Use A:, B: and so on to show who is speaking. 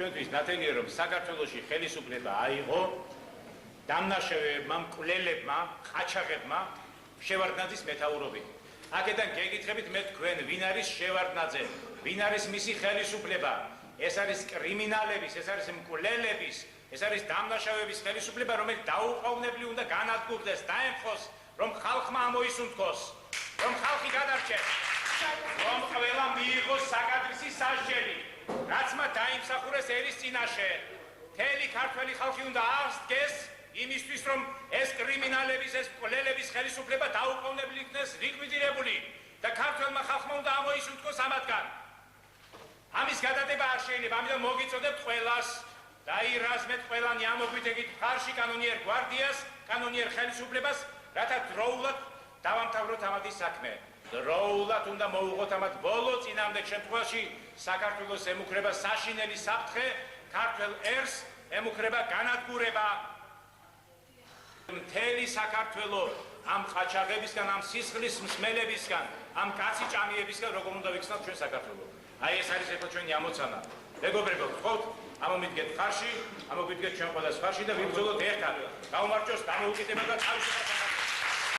A: ჩვენთვის ნათელია რომ საქართველოში ხელისუფლება აიღო დამნაშავეებმა, მკვლელებმა, ყაჩაღებმა შევარდნაძის მეთაურობით. აქედან გეკითხებით მე თქვენ ვინ არის შევარდნაძე, ვინ არის მისი ხელისუფლება? ეს არის კრიმინალების, ეს არის მკვლელების, ეს არის დამნაშავეების ხელისუფლება, რომელიც დაუყოვნებლივ უნდა განადგურდეს, დაემხოს, რომ ხალხმა ამოისუნთქოს, რომ ხალხი გადარჩეს, რომ ყველა მიიღოს საკადრისის სასჯელი, რაც მათ დაიმსახურეს ერის წინაშე. მთელი ქართველი ხალხი უნდა აღსდგეს იმისთვის, რომ ეს კრიმინალების, ეს მკვლელების ხელისუფლება დაუყოვნებლივ იქნეს ლიკვიდირებული და ქართველმა ხალხმა უნდა ამოისუნთქოს ამათგან. ამის გადადება არ შეიძლება, ამიტომ მოგიწოდებთ ყველას დაირაზმეთ ყველანი ამოგვიდგეთ ფარში კანონიერ გვარდიას, კანონიერ ხელისუფლებას, რათა დროულად დავამთავროთ ამათი საქმე. დროულად უნდა მოუღოთ ამათ ბოლო წინამდელ შემთხვევაში საქართველოს ემუქრება საშინელი საფრთხე, ქართველ ერს ემუქრება განადგურება. მთელი საქართველო ამ ყაჩაღებისგან, ამ სისხლის მსმელებისგან, ამ კაციჭამიებისგან როგორ უნდა ვიქცნათ ჩვენ საქართველო. აი ეს არის ერთად ჩვენი ამოცანა. მეგობრებო, გთხოვთ, ამომიდგეთ ხარში, ამოგვიდგეთ ჩვენ ყველას ხარში და ვიბრძოლოთ ერთად. გაუმარჯოს დამოუკიდებელობა და თავისუფლება.